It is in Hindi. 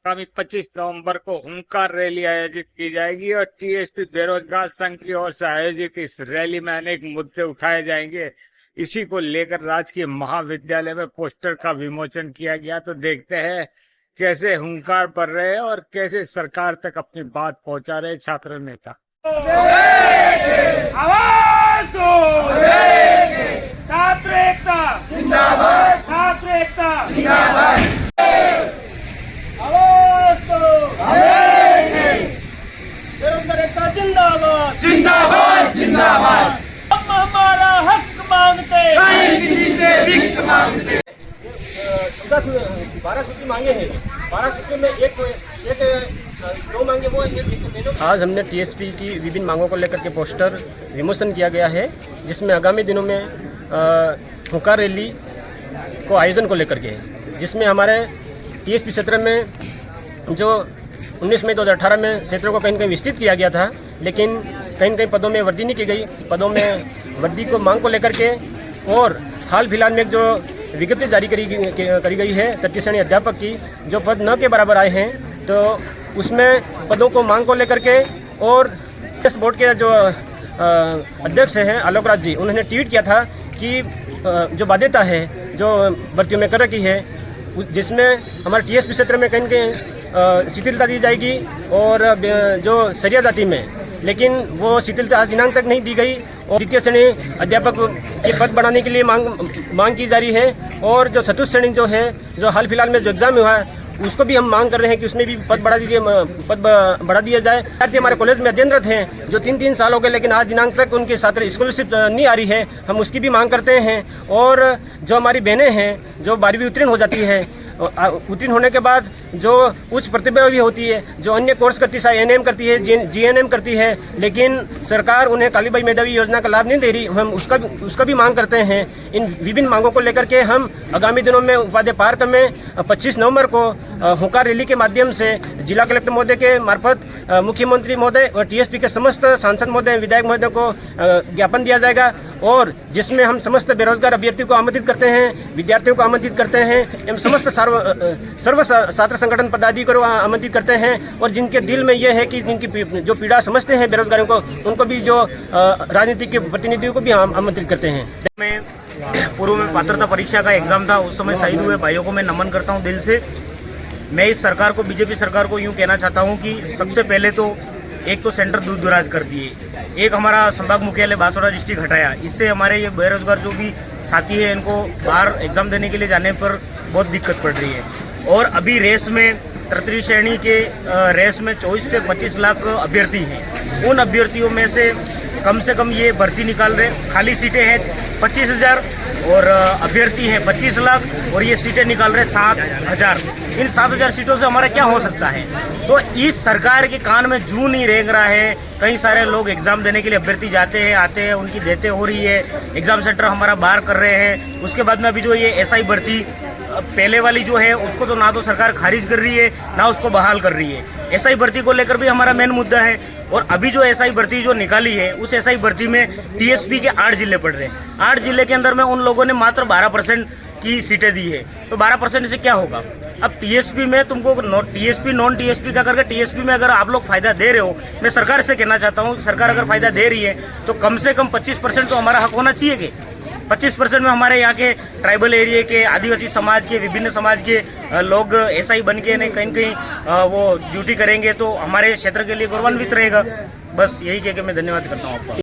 आगामी 25 नवंबर को हुंकार रैली आयोजित की जाएगी और टीएसपी बेरोजगार संघ की ओर से आयोजित इस रैली में अनेक मुद्दे उठाए जाएंगे। इसी को लेकर राजकीय महाविद्यालय में पोस्टर का विमोचन किया गया। तो देखते हैं कैसे हुंकार पड़ रहे हैं और कैसे सरकार तक अपनी बात पहुंचा रहे छात्र नेता। आवाज दो, छात्र एकता जिंदाबाद, छात्र एकता जिंदाबाद। आवाज दो, बेरोजगार एकता जिंदाबाद जिंदाबाद जिंदाबाद। हम हमारा हक मांगते, नहीं किसी से भिख मांगते। 12 सूची मांगे हैं, 12 सूची में एक दो मांगे वो आज हमने टीएसपी की विभिन्न मांगों को लेकर के पोस्टर विमोचन किया गया है, जिसमें आगामी दिनों में हुंकार रैली को आयोजन को लेकर के, जिसमें हमारे टीएसपी क्षेत्र में जो 19 मई 2018 में क्षेत्रों को कहीं कहीं विस्तृत किया गया था, लेकिन कहीं कहीं पदों में वृद्धि नहीं की गई। पदों में वृद्धि को मांग को लेकर के और हाल फिलहाल में जो विज्ञप्ति जारी करी गई है 33 श्रेणी अध्यापक की, जो पद न के बराबर आए हैं, तो उसमें पदों को मांग को लेकर के और इस बोर्ड के जो अध्यक्ष हैं आलोक राज जी, उन्होंने ट्वीट किया था कि जो बाध्यता है जो भर्तियों में कर रखी है, जिसमें हमारे टीएसपी क्षेत्र में कहीं कहीं शिथिलता दी जाएगी और जो सरिया जाति में, लेकिन वो शिथिलता आज दिनांक तक नहीं दी गई और द्वितीय श्रेणी अध्यापक के पद बढ़ाने के लिए मांग की जा रही है। और जो चतुर्थ श्रेणी जो है, जो हाल फिलहाल में जो एग्जाम हुआ है, उसको भी हम मांग कर रहे हैं कि उसमें भी पद बढ़ा दिया जाए। विद्यार्थी हमारे कॉलेज में अध्ययनरत हैं जो 3 साल हो गए, लेकिन आज दिनांक तक उनके छात्र स्कॉलरशिप नहीं आ रही है, हम उसकी भी मांग करते हैं। और जो हमारी बहनें हैं जो 12वीं उत्तीर्ण हो जाती है, उत्तीर्ण होने के बाद जो उच्च प्रतिभा भी होती है, जो अन्य कोर्स करती है, एनएम करती है, जीएनएम करती है, लेकिन सरकार उन्हें कालीबाई मेधावी योजना का लाभ नहीं दे रही, हम उसका भी मांग करते हैं। इन विभिन्न मांगों को लेकर के हम आगामी दिनों में उपाध्याय पार्क में 25 नवंबर को हुंकार रैली के माध्यम से जिला कलेक्टर महोदय के मार्फत मुख्यमंत्री महोदय और टीएसपी के समस्त सांसद महोदय, विधायक महोदय को ज्ञापन दिया जाएगा, और जिसमें हम समस्त बेरोजगार अभ्यर्थियों को आमंत्रित करते हैं, विद्यार्थियों को आमंत्रित करते हैं एवं समस्त सर्व छात्र संगठन पदाधिकारियों को आमंत्रित करते हैं। और जिनके दिल में यह है कि जिनकी जो पीड़ा समझते हैं बेरोजगारों को, उनको भी जो राजनीतिक के प्रतिनिधियों को भी हम आमंत्रित करते हैं। मैं पूर्व में पात्रता परीक्षा का एग्जाम था, उस समय शहीद हुए भाइयों को मैं नमन करता हूं दिल से। मैं इस सरकार को, बीजेपी सरकार को यूं कहना चाहता हूं कि सबसे पहले तो एक तो सेंटर दूर दराज कर दिए, एक हमारा संभाग मुख्यालय बांसवाड़ा डिस्ट्रिक्ट हटाया। इससे हमारे ये बेरोजगार जो भी साथी है, इनको बाहर एग्जाम देने के लिए जाने पर बहुत दिक्कत पड़ रही है। और अभी रेस में 33 श्रेणी के रेस में 24 से 25 लाख अभ्यर्थी हैं। उन अभ्यर्थियों में से कम ये भर्ती निकाल रहे, खाली सीटें हैं 25,000 और अभ्यर्थी हैं 25 लाख, और ये सीटें निकाल रहे 7,000। इन 7,000 सीटों से हमारा क्या हो सकता है? तो इस सरकार के कान में जूं नहीं रेंग रहा है। कई सारे लोग एग्जाम देने के लिए अभ्यर्थी जाते हैं, आते हैं, उनकी देते हो रही है, एग्जाम सेंटर हमारा बाहर कर रहे हैं। उसके बाद में अभी जो ये एसआई भर्ती पहले वाली जो है, उसको तो ना तो सरकार खारिज कर रही है, ना उसको बहाल कर रही है। एसआई भर्ती को लेकर भी हमारा मेन मुद्दा है। और अभी जो एसआई भर्ती जो निकाली है, उस एसआई भर्ती में टीएसपी के 8 जिले पड़ रहे हैं। 8 जिले के अंदर में उन लोगों ने मात्र 12% की सीटें दी है। तो 12% से क्या होगा? अब टीएसपी में तुमको टीएसपी नॉन टीएसपी का करके टीएसपी में अगर आप लोग फायदा दे रहे हो, मैं सरकार से कहना चाहता हूँ, सरकार अगर फायदा दे रही है तो कम से कम 25% तो हमारा हक होना चाहिए। कि 25% में हमारे यहाँ के ट्राइबल एरिया के, आदिवासी समाज के, विभिन्न समाज के लोग एसआई बन के नहीं कहीं वो ड्यूटी करेंगे, तो हमारे क्षेत्र के लिए गौरवान्वित रहेगा। बस यही कह के मैं धन्यवाद करता हूँ आपका।